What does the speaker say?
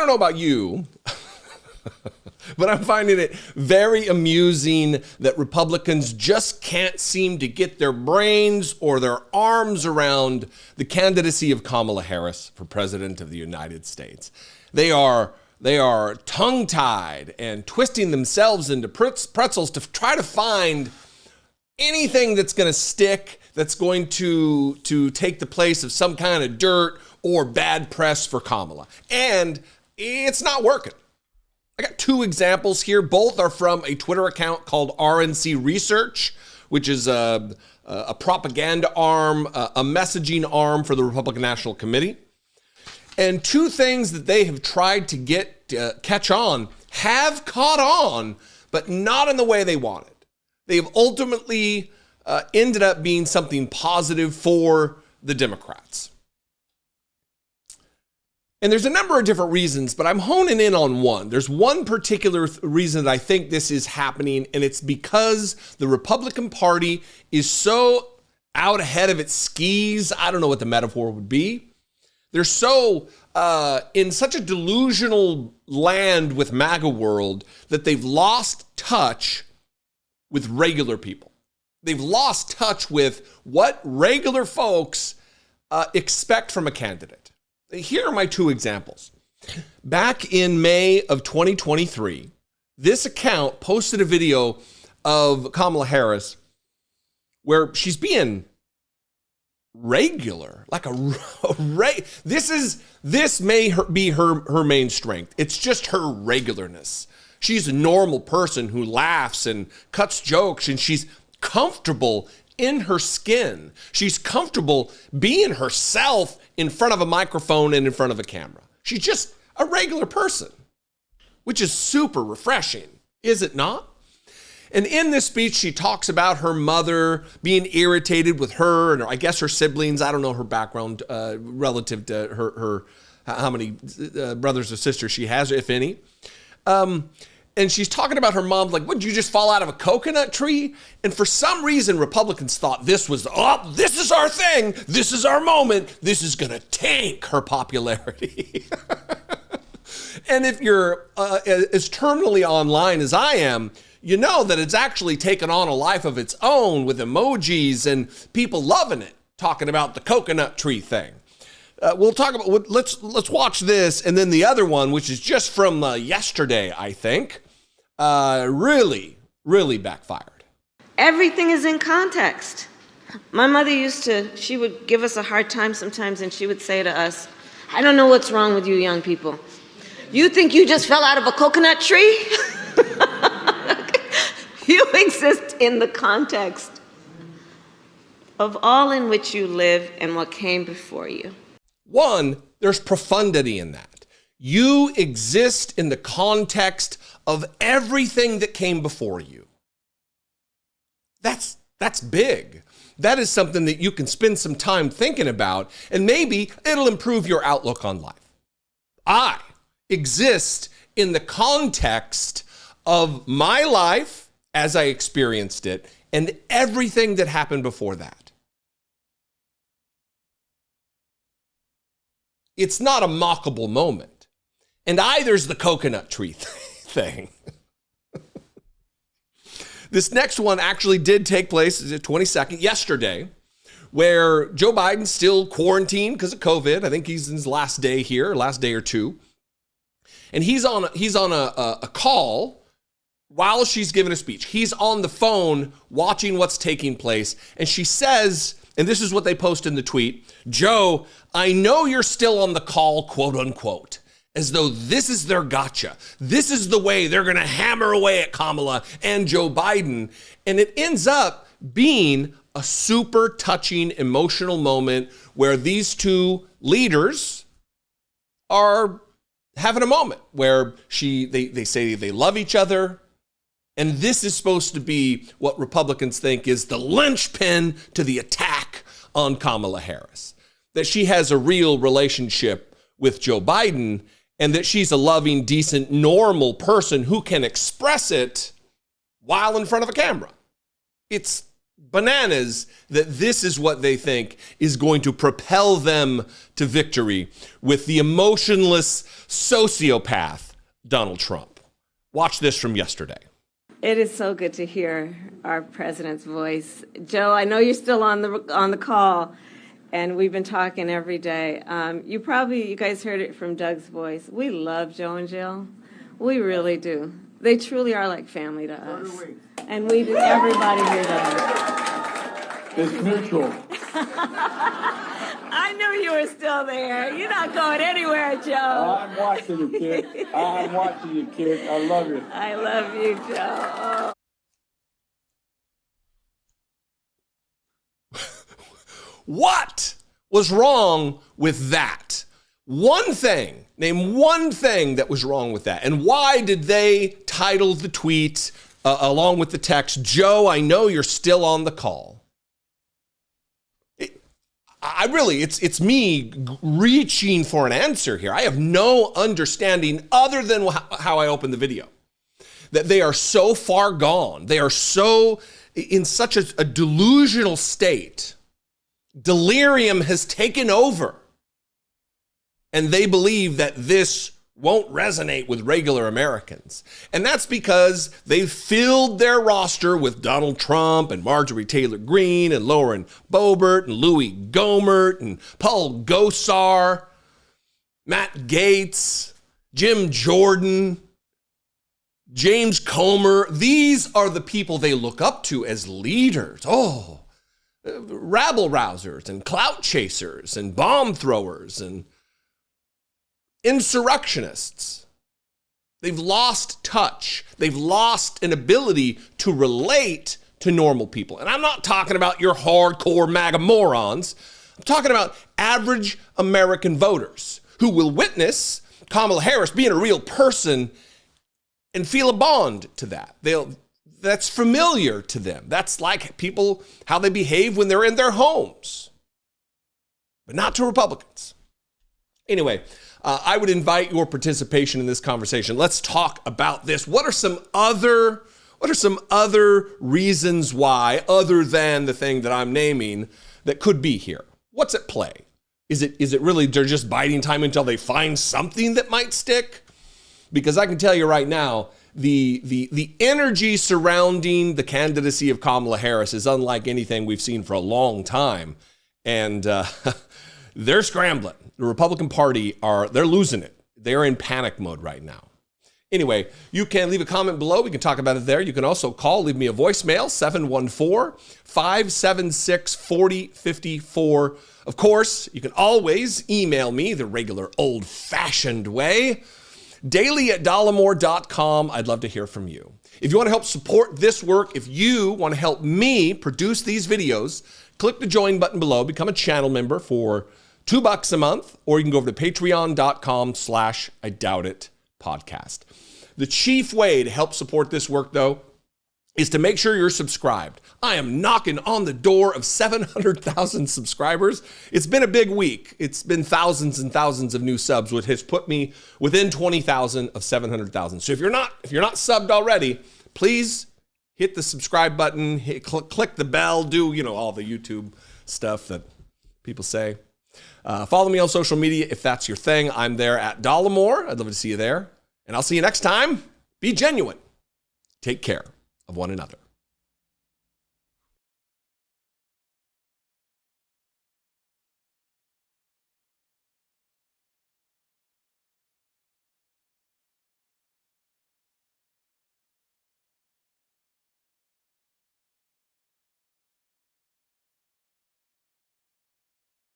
don't know about you, but I'm finding it very amusing that Republicans just can't seem to get their brains or their arms around the candidacy of Kamala Harris for president of the United States. They are tongue-tied and twisting themselves into pretzels to try to find anything that's going to stick, that's going to take the place of some kind of dirt or bad press for Kamala. And it's not working. I got two examples here. Both are from a Twitter account called RNC Research, which is a propaganda arm, a messaging arm for the Republican National Committee. And two things that they have tried to catch on have caught on, but not in the way they wanted. They have ultimately ended up being something positive for the Democrats. And there's a number of different reasons, but I'm honing in on one. There's one particular reason that I think this is happening, and it's because the Republican Party is so out ahead of its skis. I don't know what the metaphor would be. They're so in such a delusional land with MAGA world that they've lost touch with regular people. They've lost touch with what regular folks expect from a candidate. Here are my two examples. Back in May of 2023, this account posted a video of Kamala Harris where she's being regular, like this may be her main strength. It's just her regularness. She's a normal person who laughs and cuts jokes, and she's comfortable in her skin. She's comfortable being herself in front of a microphone and in front of a camera. She's just a regular person, which is super refreshing, is it not? And in this speech, she talks about her mother being irritated with her and I guess her siblings. I don't know her background relative to her how many brothers or sisters she has, if any. And she's talking about her mom, like, what, did you just fall out of a coconut tree? And for some reason, Republicans thought this is our thing. This is our moment. This is going to tank her popularity. And if you're as terminally online as I am, you know that it's actually taken on a life of its own with emojis and people loving it, talking about the coconut tree thing. We'll talk about, let's watch this. And then the other one, which is just from yesterday, I think, really backfired. Everything is in context. My mother she would give us a hard time sometimes, and she would say to us, I don't know what's wrong with you young people. You think you just fell out of a coconut tree? You exist in the context of all in which you live and what came before you. One, there's profundity in that. You exist in the context of everything that came before you. That's big. That is something that you can spend some time thinking about, and maybe it'll improve your outlook on life. I exist in the context of my life as I experienced it and everything that happened before that. It's not a mockable moment. And there's the coconut tree thing. This next one actually did take place, the 22nd, yesterday, where Joe Biden's still quarantined because of COVID. I think he's in his last day here, last day or two. And he's on a call while she's giving a speech. He's on the phone watching what's taking place. And she says, and this is what they post in the tweet, Joe, I know you're still on the call, quote unquote, as though this is their gotcha. This is the way they're going to hammer away at Kamala and Joe Biden. And it ends up being a super touching, emotional moment where these two leaders are having a moment where they say they love each other. And this is supposed to be what Republicans think is the linchpin to the attack on Kamala Harris. That she has a real relationship with Joe Biden and that she's a loving, decent, normal person who can express it while in front of a camera. It's bananas that this is what they think is going to propel them to victory with the emotionless sociopath, Donald Trump. Watch this from yesterday. It is so good to hear our president's voice. Joe, I know you're still on the call, and we've been talking every day. You guys heard it from Doug's voice. We love Joe and Jill. We really do. They truly are like family to us. And we do, everybody here does. It's mutual. I knew you were still there. You're not going anywhere, Joe. I'm watching you, kid. I'm watching you, kid. I love you. I love you, Joe. What was wrong with that? One thing. Name one thing that was wrong with that. And why did they title the tweet along with the text, Joe, I know you're still on the call? It's me reaching for an answer here. I have no understanding other than how I opened the video. That they are so far gone. They are so in such a delusional state. Delirium has taken over. And they believe that this won't resonate with regular Americans. And that's because they've filled their roster with Donald Trump and Marjorie Taylor Greene and Lauren Boebert and Louis Gohmert and Paul Gosar, Matt Gaetz, Jim Jordan, James Comer. These are the people they look up to as leaders. Oh, rabble-rousers and clout chasers and bomb throwers and insurrectionists. They've lost touch. They've lost an ability to relate to normal people. And I'm not talking about your hardcore MAGA morons. I'm talking about average American voters who will witness Kamala Harris being a real person and feel a bond to that. That's familiar to them. That's like people, how they behave when they're in their homes, but not to Republicans. Anyway, I would invite your participation in this conversation. Let's talk about this. What are some other reasons why, other than the thing that I'm naming, that could be here? What's at play? Is it really they're just biding time until they find something that might stick? Because I can tell you right now, the energy surrounding the candidacy of Kamala Harris is unlike anything we've seen for a long time. And they're scrambling. The Republican Party they're losing it. They're in panic mode right now. Anyway, you can leave a comment below. We can talk about it there. You can also leave me a voicemail, 714-576-4054. Of course, you can always email me the regular old-fashioned way, daily@dollemore.com. I'd love to hear from you. If you want to help support this work, if you want to help me produce these videos, click the join button below, become a channel member for $2 a month, or you can go over to patreon.com/IDoubtIt podcast. The chief way to help support this work, though, is to make sure you're subscribed. I am knocking on the door of 700,000 subscribers. It's been a big week. It's been thousands and thousands of new subs, which has put me within 20,000 of 700,000. So if you're not subbed already, please hit the subscribe button, click the bell, do all the YouTube stuff that people say. Follow me on social media if that's your thing. I'm there at Dollemore. I'd love to see you there. And I'll see you next time. Be genuine. Take care of one another.